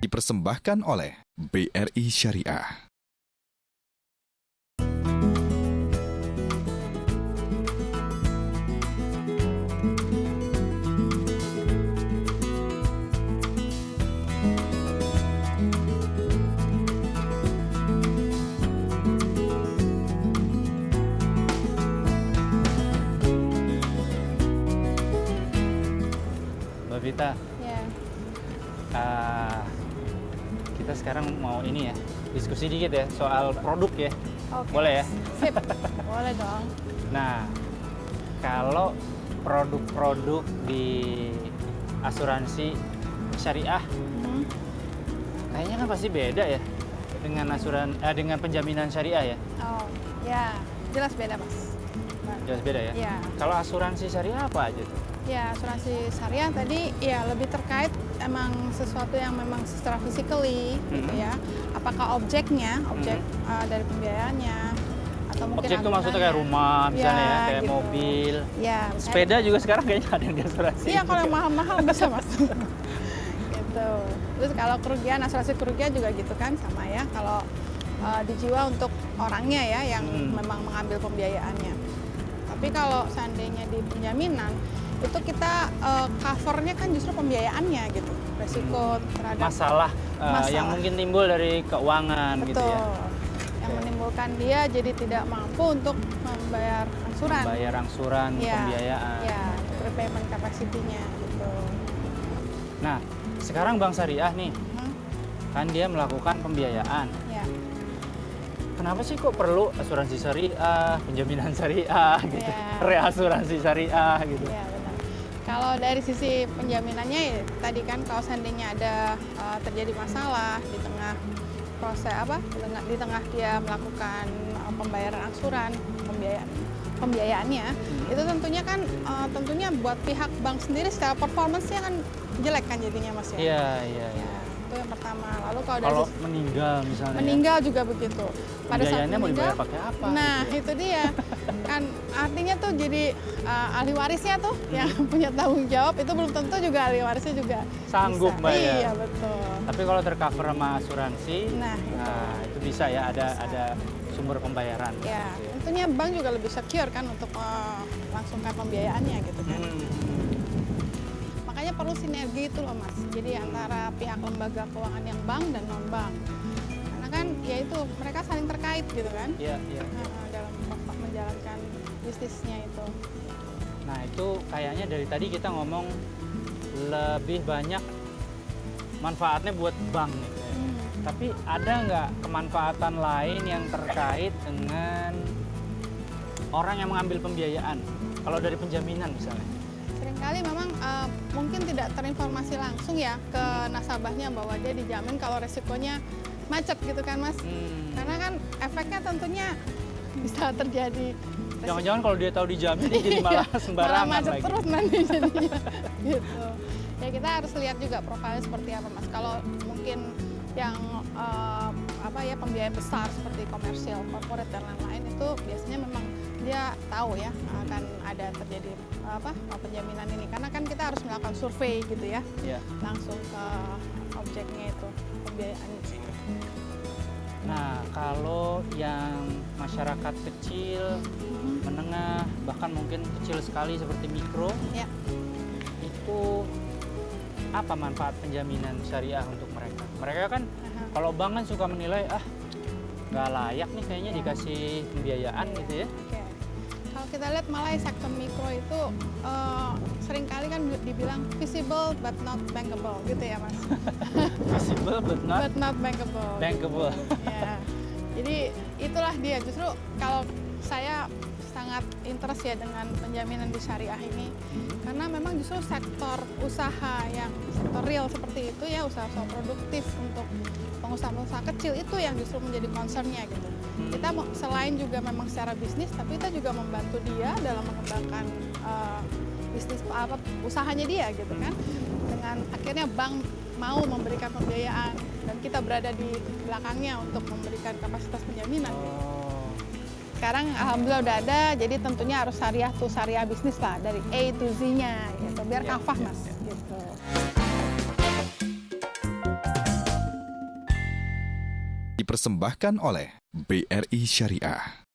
dipersembahkan oleh BRI Syariah. Mbak Vita, Ya, kita sekarang mau ini ya, diskusi dikit ya soal produk ya. oke. Boleh ya? Sip, boleh dong. Nah, kalau produk-produk di asuransi syariah, Mhm. kayaknya kan pasti beda ya dengan penjaminan syariah ya. Oh, ya, jelas beda, Mas. Jelas beda ya. Ya, Kalau asuransi syariah apa aja tuh? ya asuransi syariah tadi ya lebih terkait emang sesuatu yang memang secara physically gitu ya. Apakah objeknya, objek dari pembiayaannya atau mungkin Objek tuh maksudnya kayak rumah misalnya ya, kayak gitu. mobil. Ya, Sepeda juga sekarang kayaknya ada yang di asuransi. iya, kalau yang mahal-mahal bisa, Mas. Gitu. Terus kalau kerugian, asuransi kerugian juga gitu kan sama ya. Kalau di jiwa untuk orangnya ya yang memang mengambil pembiayaannya. Tapi kalau seandainya di penjaminan itu kita covernya kan justru pembiayaannya gitu, resiko terhadap Masalah yang Masalah. mungkin timbul dari keuangan gitu betul, ya. yang menimbulkan dia jadi tidak mampu untuk membayar angsuran. Bayar angsuran Ya, pembiayaan. ya, prepayment capacity-nya gitu. Nah, sekarang Bank Syariah nih, Hmm, kan dia melakukan pembiayaan. ya, Kenapa sih kok perlu asuransi syariah, penjaminan syariah gitu, Ya. reasuransi syariah gitu? ya benar. Kalau dari sisi penjaminannya ya, tadi kan kalau seandainya ada terjadi masalah di tengah proses di tengah dia melakukan pembayaran angsuran, pembiayaannya, itu tentunya kan tentunya buat pihak bank sendiri secara performance-nya kan jelek kan jadinya, Mas ya. Iya, iya. Ya, itu yang pertama. Lalu kalau dari Kalau sisi meninggal misalnya, meninggal juga begitu. Pada saat pembiayaannya mau meninggal, dibayar pakai apa? nah gitu ya? itu dia. Kan artinya tuh jadi ahli warisnya tuh yang punya tanggung jawab itu belum tentu juga ahli warisnya juga Sanggup bisa. bayar. Iya, betul. Tapi kalau tercover sama asuransi, Nah, itu bisa ya, ada sumber pembayaran. Ya, gitu ya. tentunya bank juga lebih secure kan untuk melangsungkan pembiayaannya gitu kan. Makanya perlu sinergi itu loh, Mas. Jadi antara pihak lembaga keuangan yang bank dan non bank. Karena kan ya itu mereka saling terkait gitu kan. Iya, iya. Dalam menjalankan bisnisnya itu. Nah, itu kayaknya dari tadi kita ngomong lebih banyak manfaatnya buat bank nih. Tapi ada nggak kemanfaatan lain yang terkait dengan orang yang mengambil pembiayaan? Kalau dari penjaminan misalnya. Seringkali memang mungkin tidak terinformasi langsung ya ke nasabahnya bahwa dia dijamin kalau resikonya macet gitu kan, Mas. Karena kan efeknya tentunya bisa terjadi. Jangan-jangan kalau dia tahu dijamin dia jadi malah sembarangan malah macet lagi. terus nanti jadinya. Gitu. Ya kita harus lihat juga profilnya seperti apa, Mas. Kalau mungkin yang pembiayaan besar seperti komersial, corporate dan lain-lain itu biasanya memang dia tahu ya akan ada terjadi penjaminan ini karena kan kita harus melakukan survei gitu ya. Iya. Langsung ke objeknya itu pembiayaan itu. Nah, kalau yang masyarakat kecil, menengah, bahkan mungkin kecil sekali seperti mikro, Ya. itu apa manfaat penjaminan syariah untuk mereka? Mereka kan kalau bank kan suka menilai, nggak layak nih kayaknya dikasih pembiayaan gitu ya. Oke. Kalau kita lihat malah sektor mikro itu seringkali kan dibilang visible but not bankable gitu ya, Mas. Visible but not But not bankable. bankable. Ya. Jadi itulah dia justru kalau saya sangat interest ya dengan penjaminan di syariah ini karena memang justru sektor usaha yang sektor real seperti itu ya usaha-usaha produktif untuk pengusaha-pengusaha kecil itu yang justru menjadi concernnya gitu. Kita selain juga memang secara bisnis tapi kita juga membantu dia dalam mengembangkan bisnis usahanya dia gitu kan dengan akhirnya bank mau memberikan pembiayaan dan kita berada di belakangnya untuk memberikan kapasitas penjaminan. Sekarang alhamdulillah udah ada, jadi tentunya harus syariah bisnis lah dari A to Z-nya gitu, biar kafah Mas. Gitu. Dipersembahkan oleh BRI Syariah.